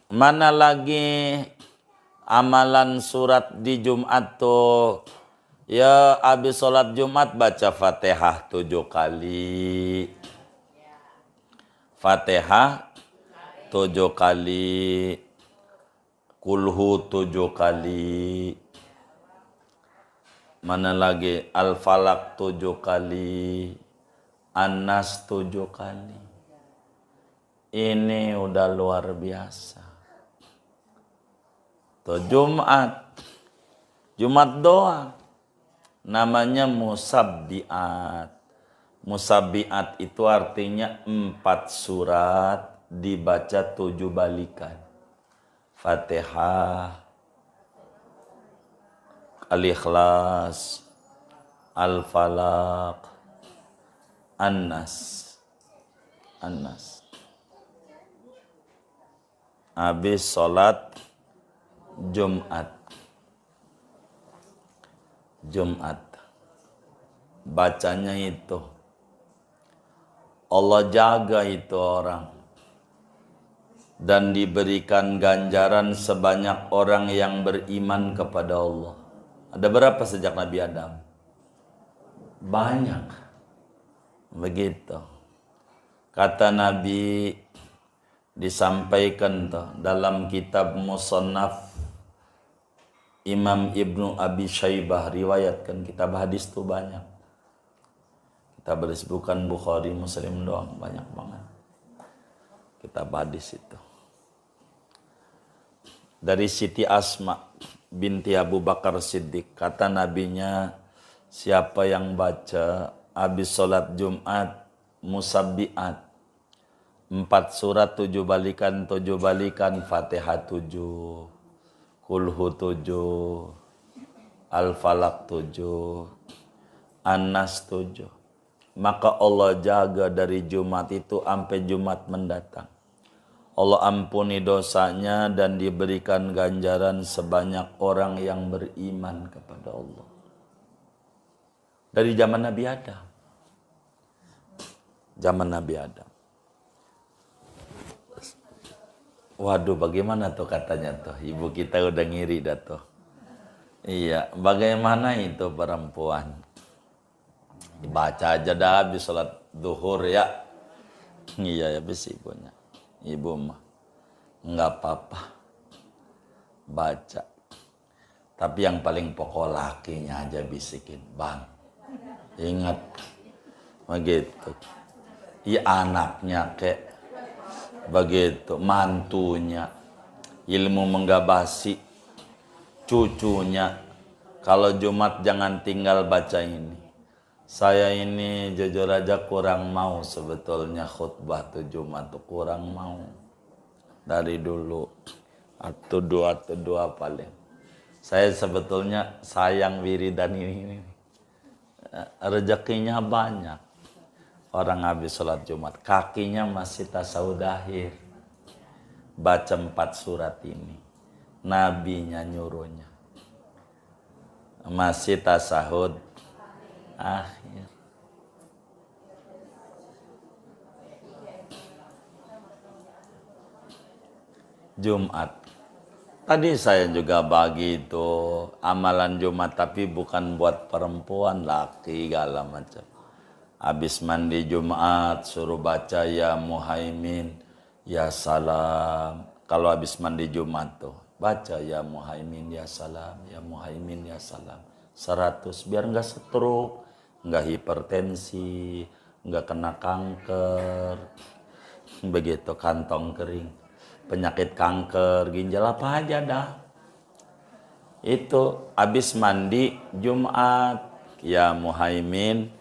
Mana lagi amalan surat di Jumat tuh? Ya, habis sholat Jumat baca Fatihah 7 kali. Fatihah 7 kali. Kulhu 7 kali. Mana lagi? Al-Falaq 7 kali. An-Nas 7 kali. Ini udah luar biasa. Tuh Jumat. Jumat doang. Namanya musabbiat. Musabbiat itu artinya 4 surat dibaca 7 balikan. Fatihah, Al-Ikhlas, Al-Falaq, An-Nas. An-Nas. Habis sholat Jumat. Jumat. Bacanya itu. Allah jaga itu orang. Dan diberikan ganjaran sebanyak orang yang beriman kepada Allah. Ada berapa sejak Nabi Adam? Banyak. Begitu. Kata Nabi disampaikan dalam kitab Musannaf Imam Ibnu Abi Syaibah riwayatkan, kitab hadis itu banyak. Kitab hadis bukan Bukhari, Muslim doang, banyak banget. Kitab hadis itu. Dari Siti Asma binti Abu Bakar Siddiq, kata nabinya, siapa yang baca habis sholat Jumat musabbiat 4 surat 7 balikan, Fatihah 7, Kulhu 7, Al-Falaq 7, An-Nas 7. Maka Allah jaga dari Jumat itu sampai Jumat mendatang. Allah ampuni dosanya dan diberikan ganjaran sebanyak orang yang beriman kepada Allah. Dari zaman Nabi Adam. Zaman Nabi Adam. Waduh, bagaimana tuh katanya tuh? Ibu kita udah ngiri dah tuh. Iya, bagaimana itu perempuan? Baca aja dah habis sholat duhur ya. Iya, habis ibunya. Ibu mah nggak apa-apa. Baca. Tapi yang paling pokok lakinya aja bisikin, Bang. Ingat. Begitu. Iya, anaknya kek. Begitu, mantunya, ilmu menggabasi, cucunya. Kalau Jumat jangan tinggal baca ini. Saya ini jujur aja kurang mau sebetulnya khutbah tuh Jumat tuh kurang mau. Dari dulu, atau dua paling. Saya sebetulnya sayang wiridan ini. Rezekinya banyak. Orang habis sholat Jumat, kakinya masih tasawuf akhir. Baca 4 surat ini. Nabinya nyuruhnya. Masih tasawuf akhir. Jumat. Tadi saya juga bagi itu amalan Jumat, tapi bukan buat perempuan, laki, segala macam. Habis mandi Jumat suruh baca ya Muhaimin, ya Salam. Kalau habis mandi Jumat tuh baca ya Muhaimin, ya Salam, ya Muhaimin, ya Salam. 100 biar nggak stroke, nggak hipertensi, nggak kena kanker. Begitu, kantong kering, penyakit kanker, ginjal apa aja dah. Itu habis mandi Jumat, ya Muhaimin,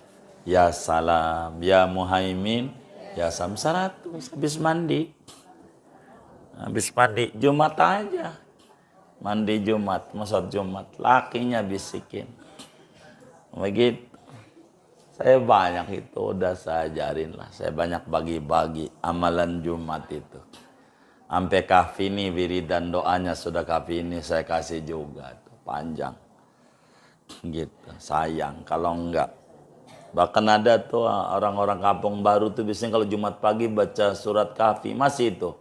ya Salam, ya Muhaimin, ya Salam. 100 habis mandi. Habis mandi Jumat aja. Mandi Jumat, masuk Jumat, lakinya bisikin. Begitu. Saya banyak itu udah saya ajarin lah. Saya banyak bagi-bagi amalan Jumat itu. Sampai kafini wiridan doanya sudah kafini saya kasih juga tuh, panjang. Gitu, sayang kalau enggak. Bahkan ada tuh orang-orang kampung baru tuh biasanya kalau Jumat pagi baca surat Kahfi, masih itu.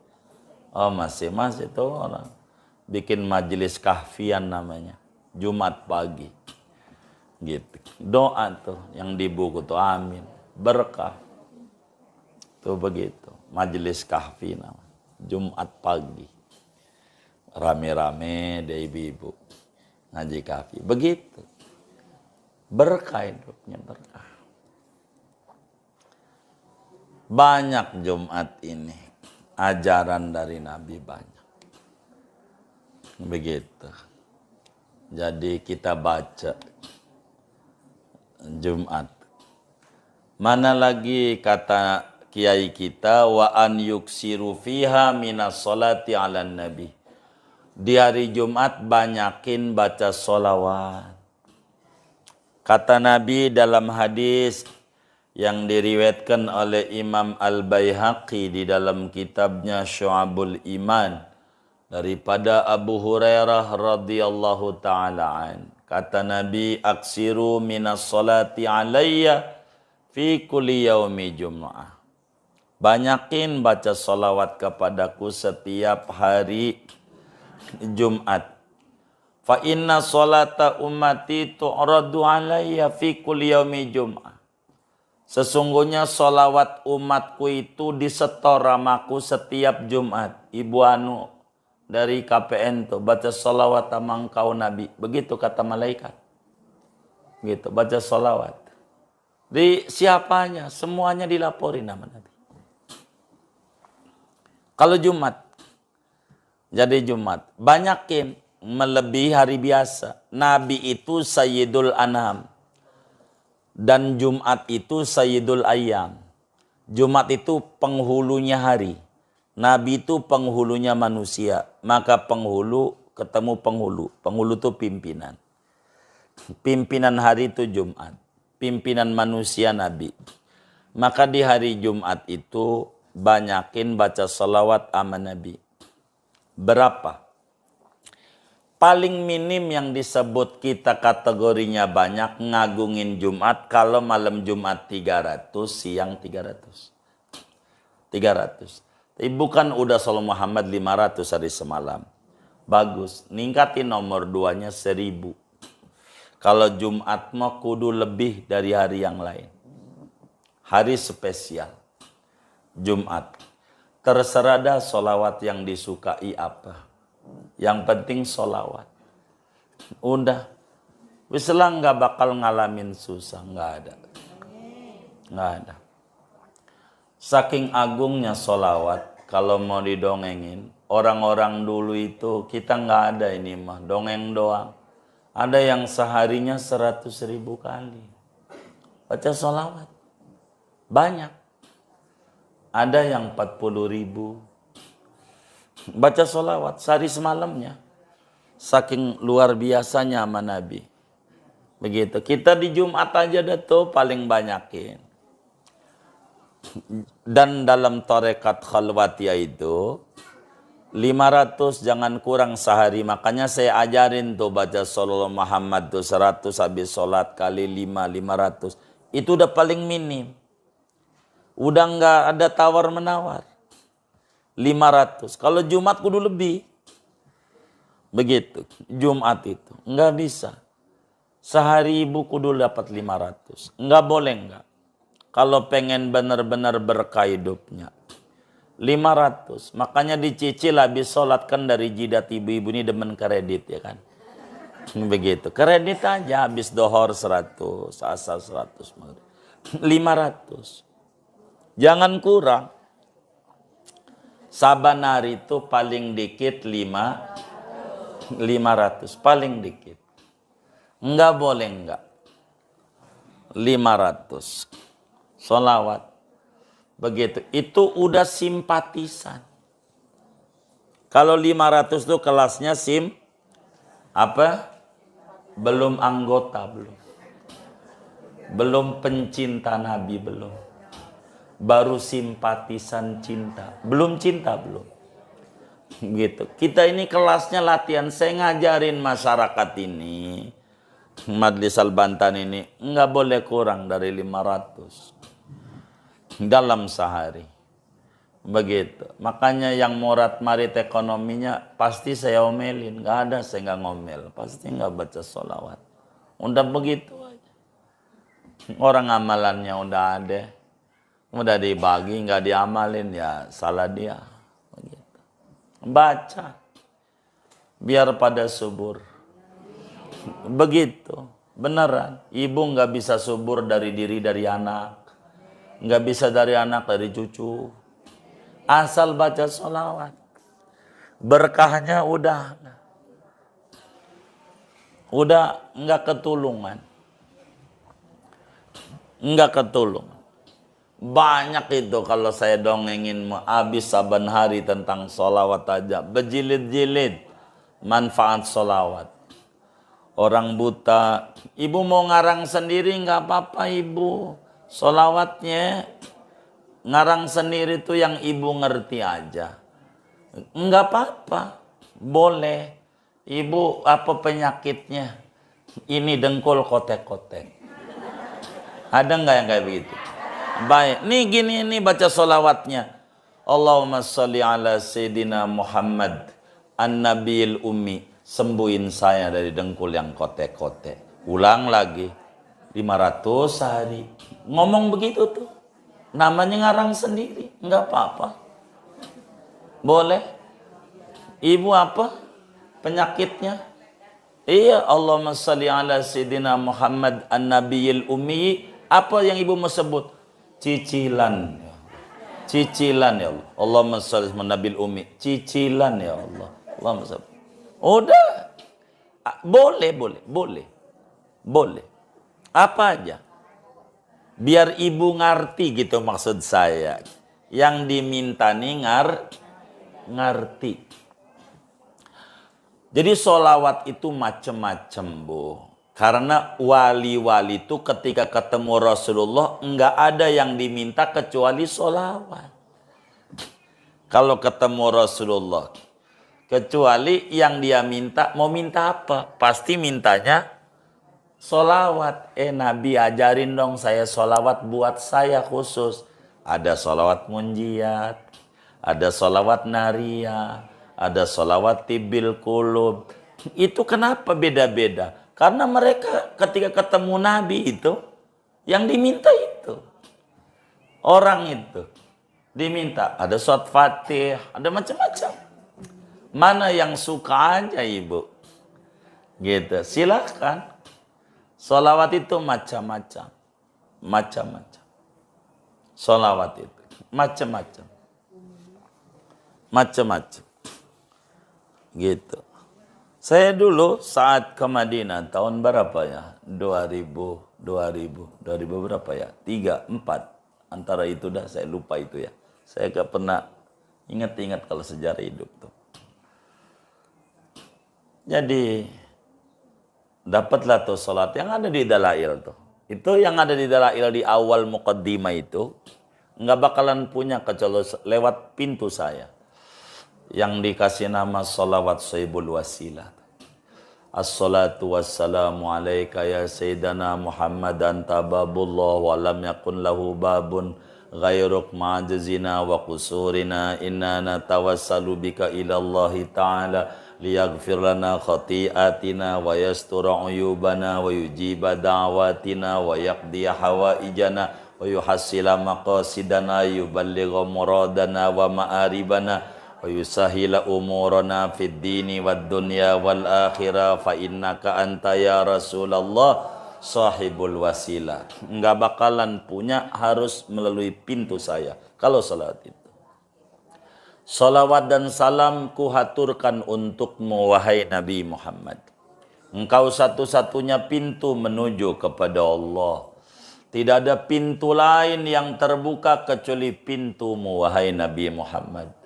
Oh masih tuh orang bikin majelis kahfian namanya. Jumat pagi. Gitu. Doa tuh yang di buku tuh amin. Berkah. Tuh begitu. Majelis kahfi namanya. Jumat pagi. Rame-rame deh ibu-ibu. Ngaji kahfi. Begitu. Berkah hidupnya berkah. Banyak Jumat ini. Ajaran dari Nabi banyak. Begitu. Jadi kita baca Jumat. Mana lagi kata kiai kita, wa an yuksiru fiha minas sholati ala nabi. Di hari Jumat banyakin baca sholawat. Kata Nabi dalam hadis yang diriwayatkan oleh Imam Al-Baihaqi di dalam kitabnya Syu'abul Iman daripada Abu Hurairah radhiyallahu taala an. Kata Nabi, aksiru minas salati alayya fi kulli yaumi jum'ah. Banyakin baca salawat kepadaku setiap hari Jumat. Fa inna salata ummati tu'radu alayya fi kulli yaumi jum'ah. Sesungguhnya solawat umatku itu disetor ramaku setiap Jumat. Ibu Anu dari KPN tuh baca solawat sama engkau Nabi. Begitu kata malaikat. Gitu, baca solawat. Di siapanya? Semuanya dilaporin nama Nabi. Kalau Jumat. Jadi Jumat. Banyakin melebihi hari biasa. Nabi itu Sayyidul Anam. Dan Jumat itu Sayyidul Ayyam. Jumat itu penghulunya hari. Nabi itu penghulunya manusia. Maka penghulu ketemu penghulu. Penghulu itu pimpinan. Pimpinan hari itu Jumat. Pimpinan manusia Nabi. Maka di hari Jumat itu banyakin baca salawat sama Nabi. Berapa? Paling minim yang disebut kita kategorinya banyak ngagungin Jumat kalau malam Jumat 300, siang 300. 300. Tapi bukan udah Salam Muhammad 500 hari semalam. Bagus, ningkatin nomor 2-nya 1000. Kalau Jumat mau kudu lebih dari hari yang lain. Hari spesial. Jumat. Terserah dah solawat yang disukai apa. Yang penting solawat. Udah. Wislah nggak bakal ngalamin susah. Nggak ada. Nggak ada. Saking agungnya solawat. Kalau mau didongengin. Orang-orang dulu itu kita nggak ada ini mah. Dongeng doang. Ada yang seharinya 100.000 kali. Baca solawat. Banyak. Ada yang 40.000. Baca solawat sehari semalamnya. Saking luar biasanya sama Nabi. Begitu. Kita di Jumat aja dah tuh paling banyakin. Dan dalam tarekat khalwatiyah itu 500 jangan kurang sehari. Makanya saya ajarin tuh baca Sallallahu Muhammad tuh 100 habis sholat kali 500. Itu udah paling minim. Udah nggak ada tawar-menawar. 500. Kalau Jumat kudu lebih. Begitu. Jumat itu. Nggak bisa. Sehari ibu kudu dapat 500. Nggak boleh nggak. Kalau pengen benar-benar berkah hidupnya. 500. Makanya dicicil habis sholat kan dari jidat ibu-ibu ini demen kredit ya kan. Begitu. Kredit aja habis dohor 100. Asal 100. 500. Jangan kurang. Saban hari itu paling dikit 500. Paling dikit. Enggak boleh enggak. 500. Sholawat. Begitu. Itu udah simpatisan. Kalau 500 itu kelasnya apa? Belum anggota, belum. Belum pencinta Nabi, belum. Baru simpatisan cinta. Belum cinta, belum. Gitu. Kita ini kelasnya latihan. Saya ngajarin masyarakat ini. Majlis Al-Bantan ini. Enggak boleh kurang dari 500. Dalam sehari. Begitu. Makanya yang morat marit ekonominya pasti saya omelin. Nggak ada saya nggak ngomel. Pasti nggak baca sholawat. Udah begitu aja. Orang amalannya udah ada. Udah dibagi, nggak diamalin ya salah dia. Begitu. Baca. Biar pada subur. Begitu. Beneran. Ibu nggak bisa subur dari diri dari anak. Nggak bisa dari anak dari cucu. Asal baca sholawat. Berkahnya udah nggak ketulungan. Nggak ketulungan. Banyak itu kalau saya dongengin habis saban hari tentang sholawat aja. Berjilid-jilid manfaat sholawat. Orang buta, ibu mau ngarang sendiri nggak apa-apa ibu. Sholawatnya ngarang sendiri tuh yang ibu ngerti aja. Nggak apa-apa, boleh. Ibu apa penyakitnya? Ini dengkul kotek-kotek. Ada nggak yang kayak begitu? Baik, nih gini nih baca sholawatnya. Allahumma sholli ala Sayyidina Muhammad an-Nabiyil Ummi. Sembuhin saya dari dengkul yang kotek-kotek. Ulang lagi. 500 sehari. Ngomong begitu tuh. Namanya ngarang sendiri. Enggak apa-apa. Boleh. Ibu apa? Penyakitnya? Iya. Allahumma salli ala Sayyidina Muhammad an-Nabiyil Ummi. Apa yang ibu mau sebut? Cicilan. Cicilan ya Allah. Allahumma salli ala Nabil Ummi. Cicilan ya Allah. Allahumma salli. Udah. Boleh. Apa aja. Biar ibu ngerti gitu maksud saya. Yang diminta nih ngerti. Jadi sholawat itu macem-macem bu. Karena wali-wali itu ketika ketemu Rasulullah enggak ada yang diminta kecuali sholawat. Kalau ketemu Rasulullah. Kecuali yang dia minta, mau minta apa? Pasti mintanya sholawat. Nabi ajarin dong saya sholawat buat saya khusus. Ada sholawat munjiat, ada sholawat naria, ada sholawat tibil kulub. Itu kenapa beda-beda? Karena mereka ketika ketemu Nabi itu, yang diminta itu. Orang itu diminta. Ada surat Fatih, ada macam-macam. Mana yang suka aja ibu. Gitu, silahkan. Sholawat itu macam-macam. Macam-macam. Sholawat itu. Macam-macam. Macam-macam. Gitu. Saya dulu saat ke Madinah, tahun berapa ya? 2000 berapa ya? 3, 4. Antara itu dah, saya lupa itu ya. Saya gak pernah ingat-ingat kalau sejarah hidup tuh. Jadi dapatlah tuh sholat yang ada di Dalail tuh. Itu yang ada di Dalail di awal muqaddimah itu nggak bakalan punya kecuali lewat pintu saya. Yang dikasih nama sholawat Sayyibul Wasilah. As-salatu wassalamu alaika ya Sayyidana Muhammad anta babullah wa lam yakun lahu babun ghairuk ma'jazina wa qusurina inna natawassalu bika ilallahi ta'ala liyaghfir lana khati'atina wa yastura uyubana wa yujiba da'watina wa yaqdiya hawaijana wa yuhassila maqasidana yuballigha muradana wa ma'aribana wa yusahila umurana fid dini wad dunya wal akhirah fa innaka anta ya Rasulullah sahibul wasilah. Enggak bakalan punya, harus melalui pintu saya kalau salat itu. Salawat dan salam kuhaturkan untukmu wahai Nabi Muhammad. Engkau satu-satunya pintu menuju kepada Allah. Tidak ada pintu lain yang terbuka kecuali pintumu wahai Nabi Muhammad.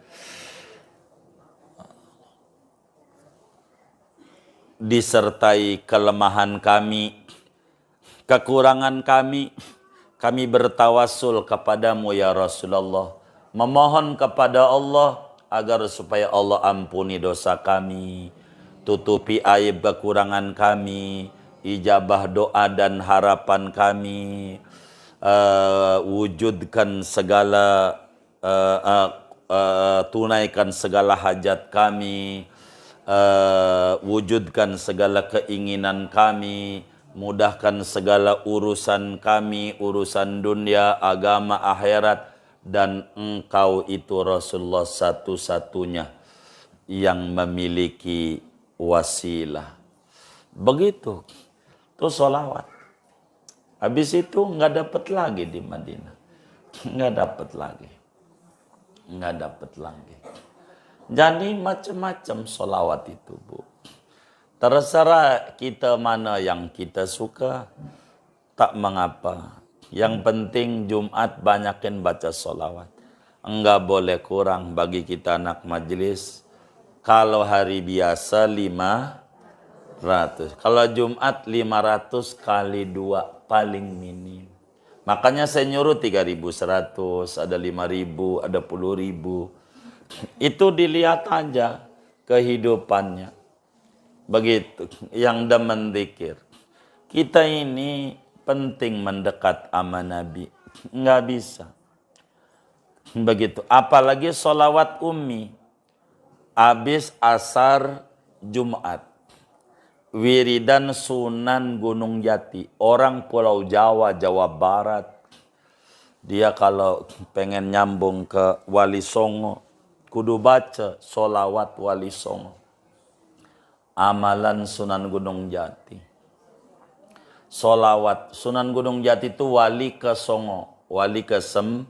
Disertai kelemahan kami, kekurangan kami bertawassul kepadamu ya Rasulullah. Memohon kepada Allah agar supaya Allah ampuni dosa kami, tutupi aib kekurangan kami, ijabah doa dan harapan kami, wujudkan segala tunaikan segala hajat kami, wujudkan segala keinginan kami, mudahkan segala urusan kami, urusan dunia, agama, akhirat, dan Engkau itu Rasulullah satu-satunya yang memiliki wasilah. Begitu. Itu sholawat. Habis itu nggak dapat lagi di Madinah. Nggak dapat lagi. Nggak dapat lagi. Jadi macam-macam sholawat itu, Bu. Terserah kita mana yang kita suka, tak mengapa. Yang penting Jumat banyakin baca sholawat. Enggak boleh kurang bagi kita anak majelis. Kalau hari biasa 500. Kalau Jumat 500 kali 2 paling minim. Makanya saya nyuruh 3.100, ada 5.000, ada 10.000. Itu dilihat aja kehidupannya. Begitu, yang demen zikir. Kita ini penting mendekat sama Nabi. Nggak bisa. Begitu, apalagi sholawat ummi. Habis asar Jumat. Wiridan Sunan Gunung Jati. Orang Pulau Jawa, Jawa Barat. Dia kalau pengen nyambung ke Wali Songo, kudu baca sholawat Wali Songo. Amalan Sunan Gunung Jati. Sholawat Sunan Gunung Jati itu wali ke Songo. Wali ke 9.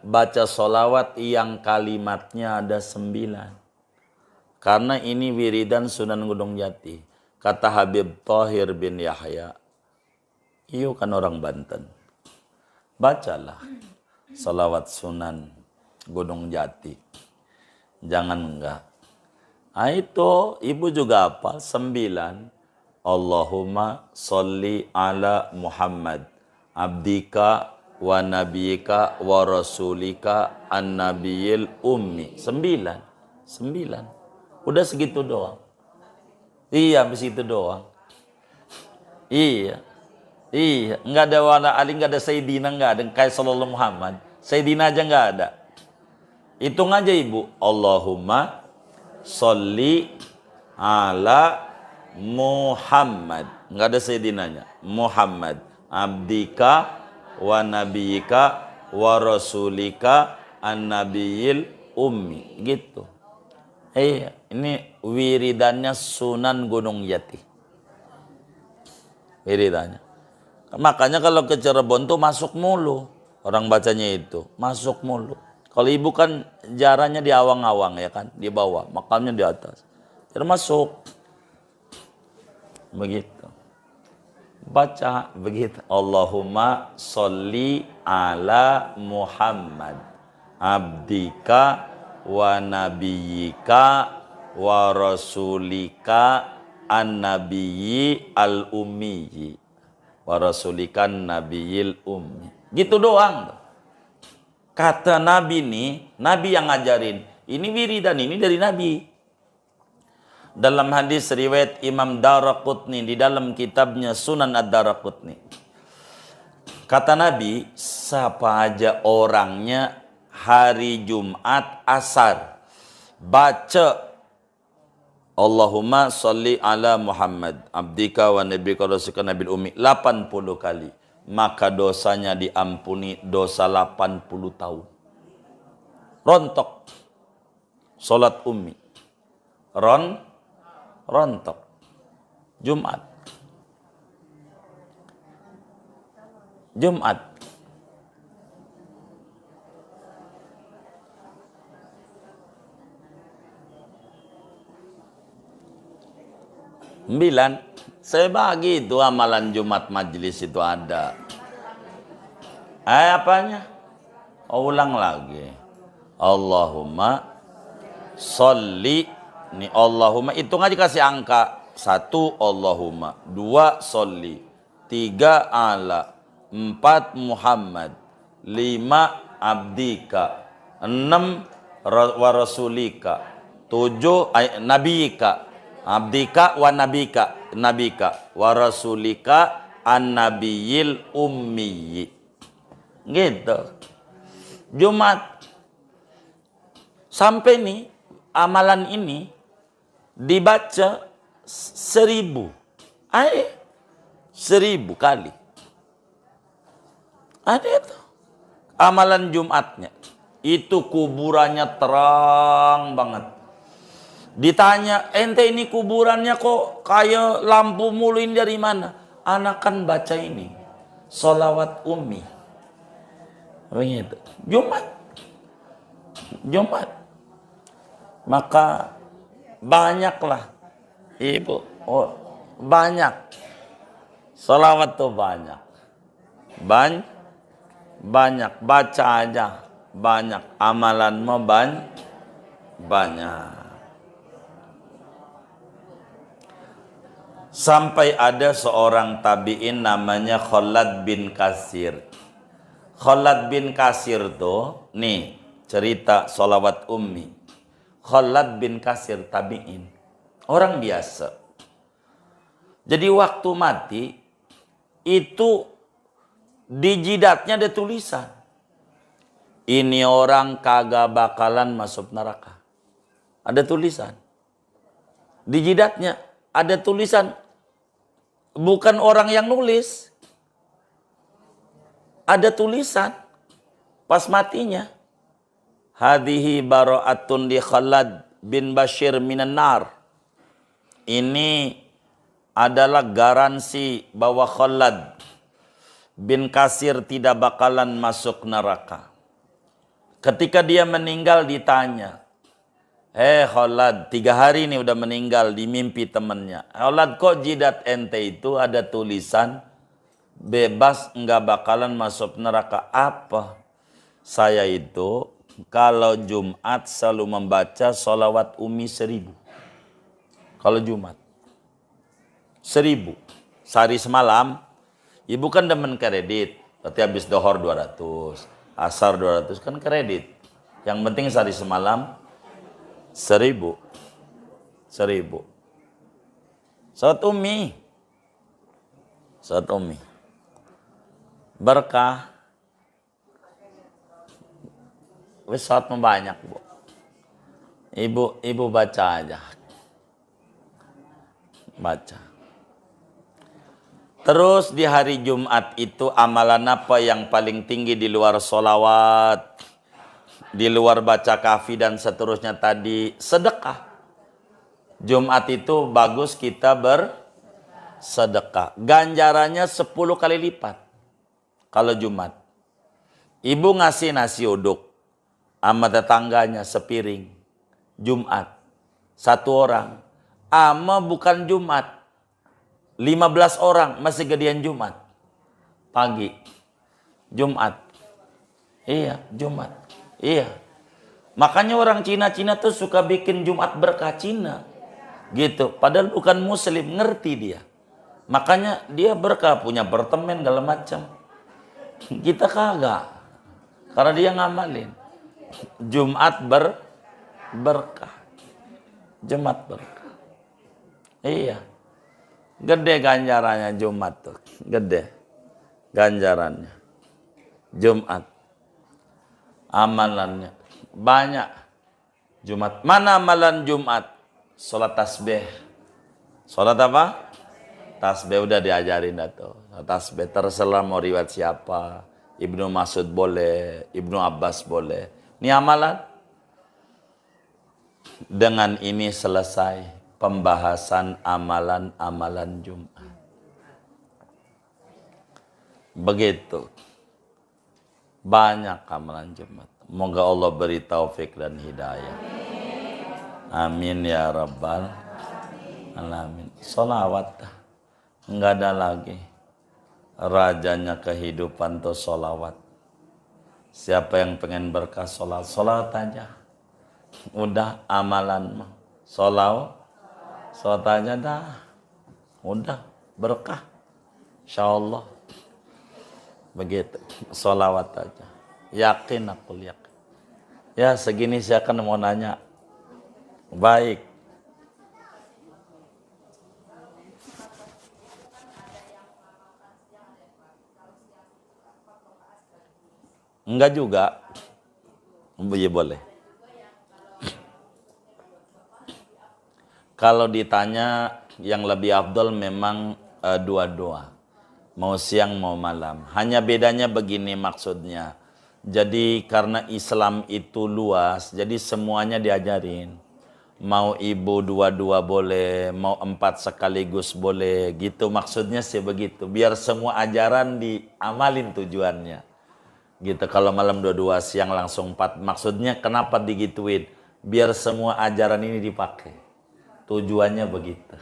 Baca sholawat yang kalimatnya ada 9. Karena ini wiridan Sunan Gunung Jati. Kata Habib Thahir bin Yahya. Iyo kan orang Banten. Bacalah sholawat Sunan Gunung Jati. Jangan enggak. Nah itu ibu juga hafal 9. Allahumma sholli ala Muhammad. Abdika wa nabiyika wa rasulika an-nabiyil ummi. 9. Udah segitu doang. Iya, begitu doang. Iya. Enggak ada wala ali, enggak ada Sayyidina, enggak ada kayak sallallahu Muhammad. Sayyidina aja enggak ada. Hitung aja ibu. Allahumma sholli ala Muhammad. Enggak ada Sayyidinanya. Muhammad. Abdika wa nabiyika wa rasulika an-nabiyil ummi. Gitu. Iya, ini wiridannya Sunan Gunung Jati. Wiridannya. Makanya kalau ke Cirebon tuh masuk mulu. Orang bacanya itu. Masuk mulu. Kalau ibu kan jaranya di awang-awang ya kan. Di bawah. Makamnya di atas. Jadi masuk. Begitu. Baca begitu. Allahumma sholli ala Muhammad. Abdika wa nabiyyika wa rasulika an-nabiyyi al-ummiyyi wa rasulikan nabiyil ummi. Gitu doang. Kata Nabi nih, Nabi yang ngajarin. Ini wiridan, ini dari Nabi. Dalam hadis riwayat Imam Daraqutni di dalam kitabnya Sunan Ad-Daraqutni. Kata Nabi, siapa aja orangnya hari Jumat asar baca Allahumma sholli ala Muhammad abdika wa nabiyika rasulika nabil ummi 80 kali, maka dosanya diampuni dosa 80 tahun. Rontok salat ummi. Rontok Jumat. 9. Saya bagi itu amalan Jumat majelis itu ada. Apanya? Ulang lagi. Allahumma sholli. Nih Allahumma hitung aja kasih angka. 1 Allahumma, 2 sholli, 3 ala, 4 Muhammad, 5 abdika, 6 wa rasulika, 7 nabiyika. Abdika wa nabika wa rasulika an-nabiyil ummi. Gitu. Jumat Sampai nih amalan ini dibaca 1000. 1000 kali. Ada itu. Amalan Jumatnya. Itu kuburannya terang banget. Ditanya, ente ini kuburannya kok kayak lampu muluin dari mana? Anak kan baca ini. Sholawat Ummi. Begitu. Jumat. Maka banyaklah. Ibu. Banyak. Sholawat tuh banyak. Banyak. Baca aja. Banyak. Amalanmu banyak. Sampai ada seorang tabi'in namanya Khalad bin Katsir. Khalad bin Katsir tuh, nih cerita sholawat Ummi. Khalad bin Katsir tabi'in. Orang biasa. Jadi waktu mati, itu di jidatnya ada tulisan. Ini orang kagak bakalan masuk neraka. Ada tulisan. Di jidatnya ada tulisan. Bukan orang yang nulis. Ada tulisan. Pas matinya. Hadhihi bara'atun li Khalad bin Bashir minan nar. Ini adalah garansi bahwa Khalad bin Katsir tidak bakalan masuk neraka. Ketika dia meninggal ditanya. Khalad, 3 hari ini udah meninggal di mimpi temannya. Khalad, kok jidat ente itu ada tulisan bebas nggak bakalan masuk neraka? Apa? Saya itu kalau Jumat selalu membaca sholawat Ummi 1000. Kalau Jumat 1000. Sehari semalam, ibu kan demen kredit. Berarti habis dohor 200, asar 200 kan kredit. Yang penting sehari semalam 1000. Salat Ummi. Berkah. Wis salat banyak, Bu. Ibu baca aja. Baca. Terus di hari Jumat itu amalan apa yang paling tinggi di luar sholawat? Di luar baca kafi dan seterusnya tadi, sedekah. Jumat itu bagus kita bersedekah. Ganjarannya 10 kali lipat. Kalau Jumat. Ibu ngasih nasi uduk sama tetangganya sepiring. Jumat. 1 orang. Ama bukan Jumat. 15 orang masih gedean Jumat. Pagi. Jumat. Iya, Jumat. Iya. Makanya orang Cina-Cina tuh suka bikin Jumat berkah Cina. Gitu. Padahal bukan muslim, ngerti dia. Makanya dia berkah, punya apartemen segala macam. Kita kagak. Karena dia ngamalin. Jumat berkah. Jumat berkah. Iya. Gede ganjarannya Jumat tuh. Gede ganjarannya. Jumat. Amalannya banyak. Jumat. Mana amalan Jumat? Sholat tasbih. Sholat apa? Tasbih udah diajarin dah tuh. Tasbih terserah mau riwayat siapa. Ibnu Mas'ud boleh, Ibnu Abbas boleh. Ini amalan. Dengan ini selesai pembahasan amalan-amalan Jumat. Begitu. Banyak amalan Jumat. Moga Allah beri taufik dan hidayah. Amin ya rabbal alamin. Sholawat. Enggak ada lagi. Rajanya kehidupan tuh sholawat. Siapa yang pengen berkah sholat, sholat aja. Udah amalan mah. Sholat aja dah. Udah berkah. Insyaallah. Begitu, sholawat aja. Yakin aku yakin. Ya segini saya akan mau nanya. Baik. Enggak juga. Iya boleh. Kalau ditanya yang lebih afdol memang dua-dua. Mau siang mau malam. Hanya bedanya begini maksudnya. Jadi karena Islam itu luas, jadi semuanya diajarin. Mau ibu dua-dua boleh, mau empat sekaligus boleh, gitu maksudnya sih begitu. Biar semua ajaran diamalin tujuannya. Gitu, kalau malam dua-dua, siang langsung empat. Maksudnya kenapa digituin? Biar semua ajaran ini dipakai. Tujuannya begitu.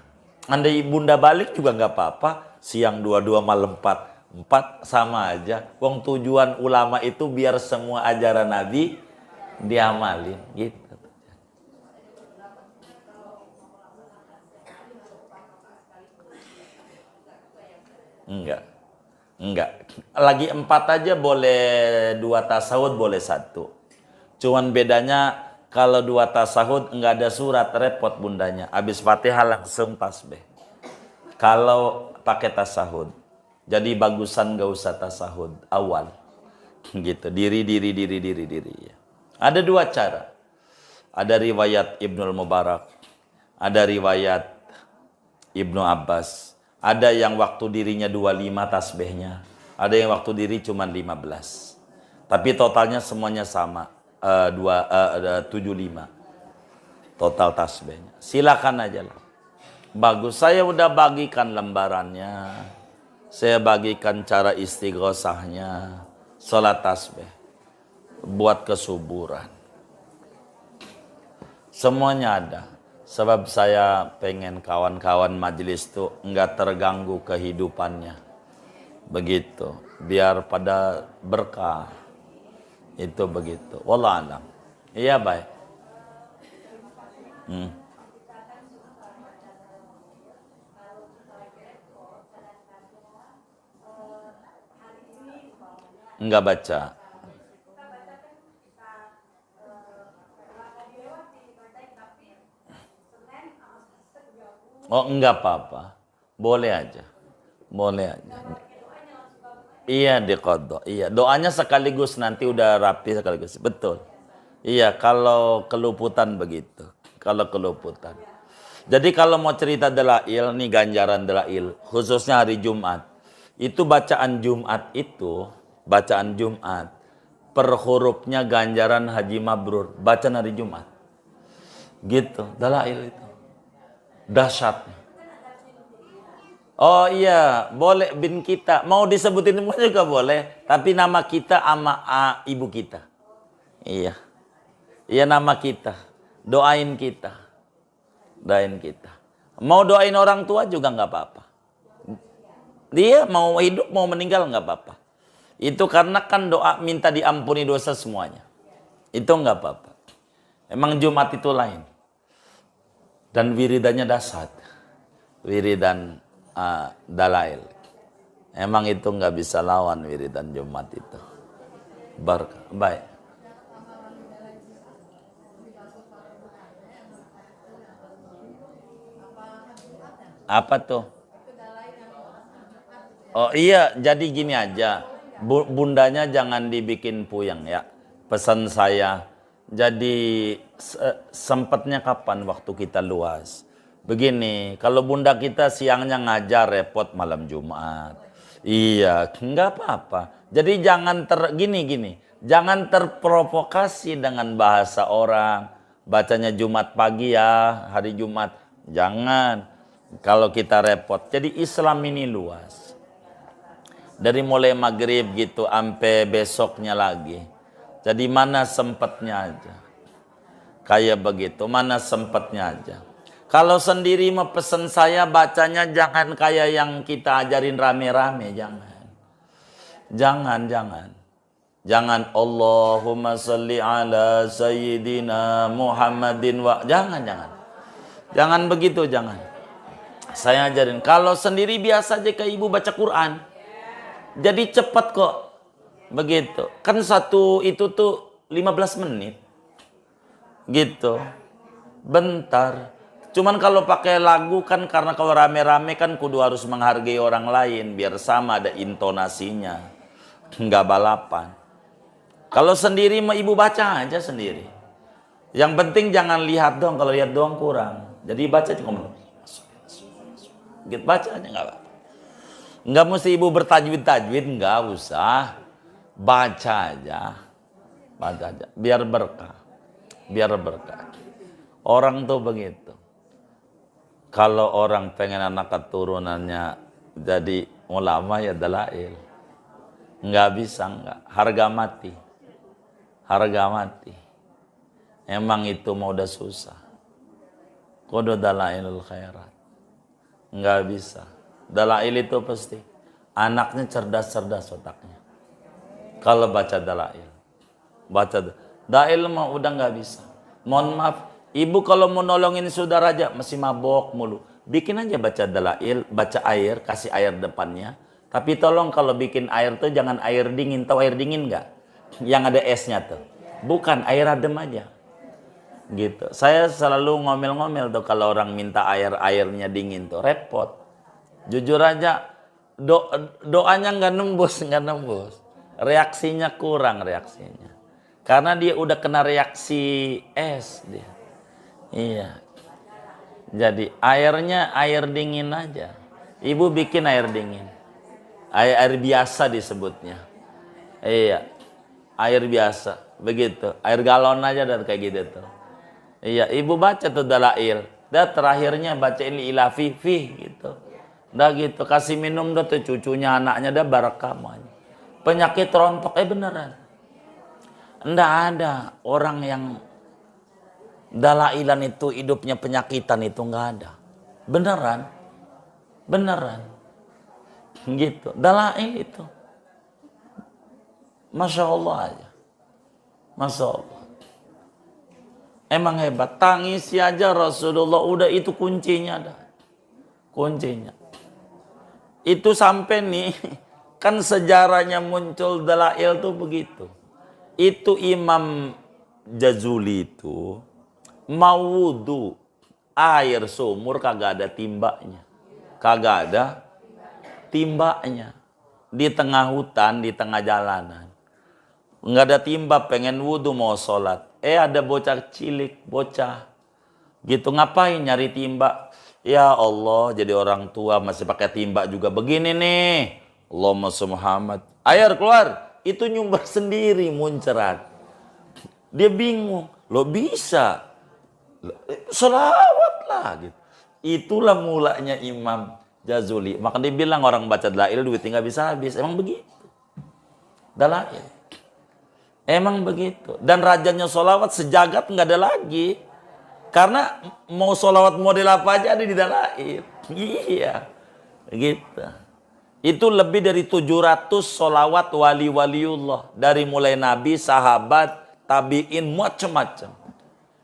Andai bunda balik juga nggak apa-apa. Siang dua-dua, malam empat. Empat sama aja. Wong tujuan ulama itu biar semua ajaran Nabi diamalin. Gitu. Enggak. Enggak. Lagi empat aja boleh dua tasawuf, boleh satu. Cuman bedanya kalau dua tasahud enggak ada surat, repot bundanya. Habis Fatihah langsung tasbih. Kalau pakai tasahud. Jadi bagusan enggak usah tasahud awal. Gitu. Diri. Ada dua cara. Ada riwayat Ibnul Mubarak. Ada riwayat Ibnu Abbas. Ada yang waktu dirinya 25 tasbihnya. Ada yang waktu diri cuma 15. Tapi totalnya semuanya sama. 75 total tasbihnya. Silakan aja lah. Bagus, saya udah bagikan lembarannya. Saya bagikan cara istighosahnya. Salat tasbih. Buat kesuburan. Semuanya ada. Sebab saya pengen kawan-kawan majelis tuh enggak terganggu kehidupannya. Begitu. Biar pada berkah. Itu begitu. Wallah alam. Iya baik. Enggak baca. Oh enggak apa-apa. Boleh aja. Boleh aja. Iya diqadha. Iya, doanya sekaligus nanti udah rapi sekaligus. Betul. Iya, kalau keluputan begitu. Kalau keluputan. Jadi kalau mau cerita dalail, nih ganjaran dalail, khususnya hari Jumat. Itu bacaan Jumat per hurufnya ganjaran haji mabrur. Bacaan hari Jumat. Gitu, dalail itu. Dahsyat. Oh iya, boleh bin kita. Mau disebutin juga boleh. Tapi nama kita sama ibu kita. Iya. Iya nama kita. Doain kita. Doain kita. Mau doain orang tua juga nggak apa-apa. Dia mau hidup, mau meninggal nggak apa-apa. Itu karena kan doa minta diampuni dosa semuanya. Itu nggak apa-apa. Emang Jumat itu lain. Dan wiridannya dahsyat. Wiridan dalail. Emang itu nggak bisa lawan wiridan Jumat itu. Baik. Apa tuh? Oh iya, jadi gini aja. Bundanya jangan dibikin puyeng ya. Pesan saya. Jadi sempatnya kapan waktu kita luas? Begini, kalau bunda kita siangnya ngajar repot malam Jumat. Iya, nggak apa-apa. Jadi jangan gini. Jangan terprovokasi dengan bahasa orang. Bacanya Jumat pagi ya, hari Jumat. Jangan. Kalau kita repot. Jadi Islam ini luas. Dari mulai maghrib gitu sampai besoknya lagi. Jadi mana sempatnya aja. Kayak begitu, mana sempatnya aja. Kalau sendiri mah pesen saya bacanya jangan kayak yang kita ajarin rame-rame, jangan. Jangan Allahumma salli ala sayyidina Muhammadin wa jangan. Jangan begitu, jangan. Saya ajarin kalau sendiri biasa aja kayak ibu baca Quran. Jadi cepat kok. Begitu. Kan satu itu tuh 15 menit. Gitu. Bentar. Cuman kalau pakai lagu kan karena kalau rame-rame kan kudu harus menghargai orang lain biar sama ada intonasinya. Enggak balapan. Kalau sendiri mah ibu baca aja sendiri. Yang penting jangan lihat dong, kalau lihat doang kurang. Jadi baca ngomong. Gitu baca aja nggak apa. Nggak mesti ibu bertajwid, nggak usah. Baca aja. Baca aja. Biar berkah. Biar berkah. Orang tuh begitu. Kalau orang pengen anak keturunannya jadi ulama ya dalail. Nggak bisa, nggak. Harga mati. Harga mati. Emang itu mau udah susah. Kudu dalailul khairat. Nggak bisa. Dalail itu pasti. Anaknya cerdas-cerdas otaknya. Kalau baca dalail. Baca dalail mah udah nggak bisa. Mohon maaf. Ibu kalau mau nolongin saudara aja masih mabok mulu. Bikin aja baca dalail, baca air, kasih air depannya. Tapi tolong kalau bikin air tuh jangan air dingin. Tahu air dingin nggak? Yang ada esnya tuh. Bukan, air adem aja. Gitu. Saya selalu ngomel-ngomel tuh kalau orang minta airnya dingin tuh. Repot. Jujur aja doanya nggak nembus. Reaksinya kurang reaksinya. Karena dia udah kena reaksi es dia. Iya. Jadi airnya air dingin aja. Ibu bikin air dingin. Air biasa disebutnya. Iya. Air biasa. Begitu. Air galon aja dan kayak gitu tuh. Iya. Ibu baca tuh dalail. Dan terakhirnya bacain ilafi gitu. Dah gitu. Kasih minum dah tuh cucunya anaknya dah barakah. Penyakit rontok. Beneran. Nggak ada orang yang dalailan itu hidupnya penyakitan itu nggak ada. Beneran. Gitu. Dalail itu. Masya Allah aja. Masya Allah. Emang hebat. Tangisi aja Rasulullah. Udah itu kuncinya dah. Kuncinya. Itu sampai nih. Kan sejarahnya muncul dalail tuh begitu. Itu Imam Jazuli itu mau wudu air sumur kagak ada timbanya. Kagak ada timbanya. Di tengah hutan, di tengah jalanan. Nggak ada timba, pengen wudu mau sholat. Ada bocah cilik, bocah. Gitu, ngapain nyari timba? Ya Allah, jadi orang tua masih pakai timba juga. Begini nih. Allahumma sholli Muhammad. Air keluar. Itu nyumbat sendiri muncrat. Dia bingung. Lo bisa. Selawat lah gitu. Itulah mulanya Imam Jazuli. Maka dia bilang orang baca dalail duitnya nggak bisa habis. Emang begitu. Dalail. Emang begitu. Dan rajanya sholawat sejagat nggak ada lagi. Karena mau sholawat model apa aja ada di dalail. Iya. Gitu. Itu lebih dari 700 sholawat wali-waliullah. Dari mulai nabi, sahabat, tabi'in, macam-macam.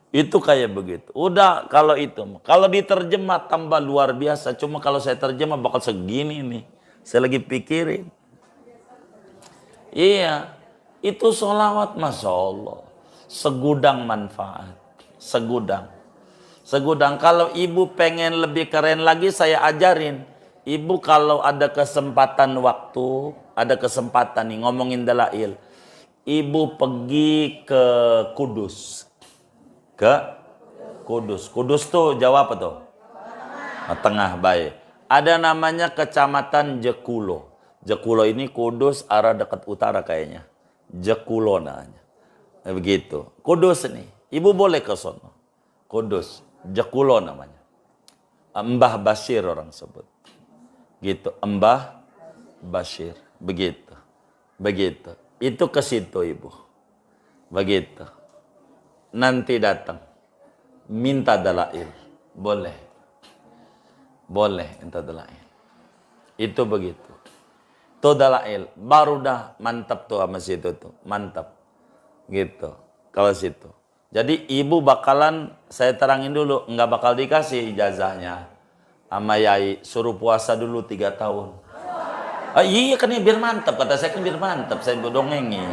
Itu kayak begitu. Udah kalau itu. Kalau diterjemah tambah luar biasa. Cuma kalau saya terjemah bakal segini nih. Saya lagi pikirin. Iya. Itu sholawat Masya Allah. Segudang manfaat. Segudang. Kalau ibu pengen lebih keren lagi saya ajarin. Ibu kalau ada kesempatan waktu, ada kesempatan nih ngomongin dalail. Ibu pergi ke Kudus. Ke Kudus. Kudus tuh Jawa apa tuh? Tengah, baik. Ada namanya Kecamatan Jekulo. Jekulo ini Kudus arah dekat utara kayaknya. Jekulo namanya. Begitu. Kudus nih. Ibu boleh ke sono. Kudus. Jekulo namanya. Mbah Bashir orang sebut. Gitu, Mbah Bashir. Begitu. Itu ke situ ibu. Begitu. Nanti datang. Minta dalail. Boleh minta dalail. Itu begitu. Itu dalail. Baru dah mantap tuh sama situ tuh. Mantap. Gitu. Kalau situ. Jadi ibu bakalan, saya terangin dulu, nggak bakal dikasih ijazahnya. Sama yai, suruh puasa dulu 3 tahun. Iya kan ya biar mantap, kata saya kan biar mantap, saya dongengin.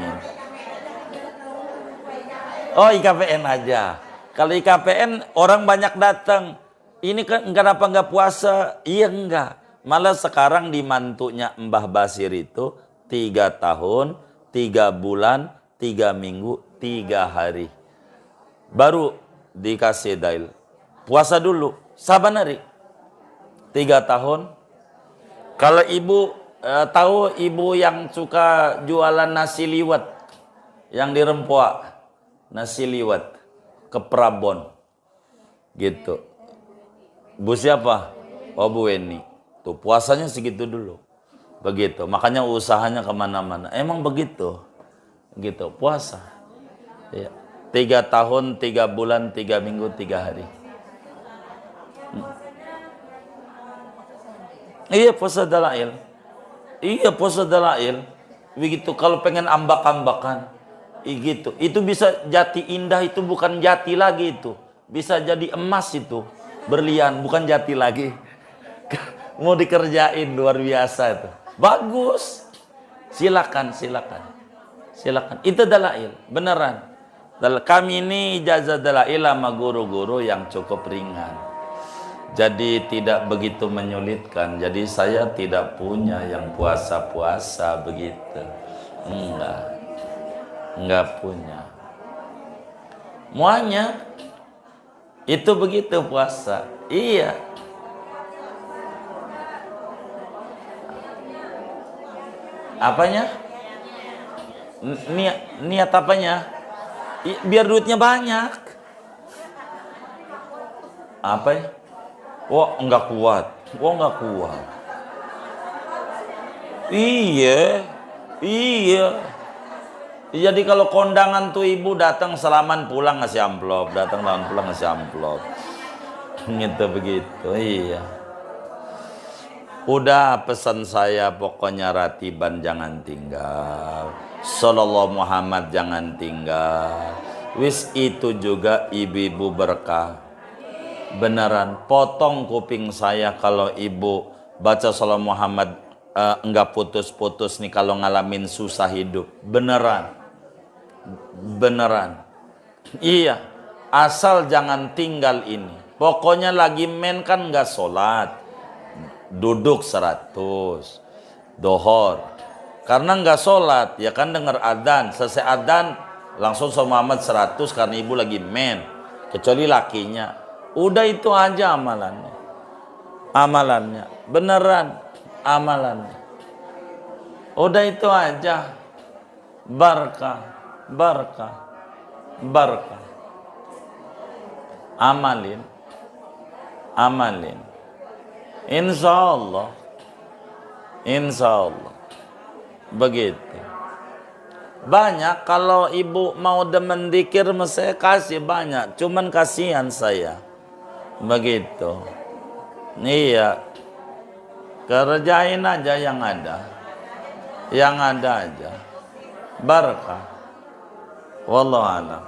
Oh IKPN aja. Kalau IKPN orang banyak datang. Ini kan kenapa nggak puasa? Iya enggak. Malah sekarang di mantunya Mbah Basir itu 3 tahun, 3 bulan, 3 minggu, 3 hari. Baru dikasih dalil. puasa dulu. Saban hari. 3 tahun. Kalau ibu tahu ibu yang suka jualan nasi liwet yang di Rempoa, nasi liwet ke Prabon, gitu. Bu siapa? Oh Bu Weni. Tuh puasanya segitu dulu. Begitu. Makanya usahanya kemana-mana. Emang begitu. Gitu. Puasa. Ya. 3 tahun, 3 bulan, 3 minggu, 3 hari. Iya puasa dalail. Iya puasa dalail. Begitu. Kalau pengen ambak-ambakan. Gitu. Itu bisa jati indah, itu bukan jati lagi itu. Bisa jadi emas itu. Berlian, bukan jati lagi. Mau dikerjain luar biasa itu. Bagus. Silakan. Itu dalail, beneran. Kami ini ijazah dalail sama guru-guru yang cukup ringan. Jadi tidak begitu menyulitkan. Jadi saya tidak punya yang puasa-puasa begitu. Enggak punya. Muanya itu begitu puasa. Iya. Apanya? Niat apanya? Biar duitnya banyak. Apa ya? Wah, enggak kuat. Iya. Jadi kalau kondangan tuh ibu datang salaman pulang ngasih amplop, ngasih amplop. Gitu begitu. Iya. Udah pesan saya pokoknya ratiban jangan tinggal. Sallallahu Muhammad jangan tinggal. Wis itu juga ibu-ibu berkah. Beneran potong kuping saya kalau ibu baca Sallallahu Muhammad enggak putus-putus nih kalau ngalamin susah hidup. Beneran. Iya. Asal jangan tinggal ini. Pokoknya lagi men kan enggak sholat. Duduk 100 dohor karena nggak sholat ya kan, dengar adzan, selesai adzan langsung sama Muhammad 100 karena ibu lagi men, kecuali lakinya. Udah itu aja amalannya beneran amalannya. Udah itu aja, barkah. Amalin Insya Allah begitu. Banyak kalau ibu mau demen dikir saya kasih banyak, cuman kasihan saya begitu. Iya, kerjain aja yang ada aja, barkah. Wallahu a'lam.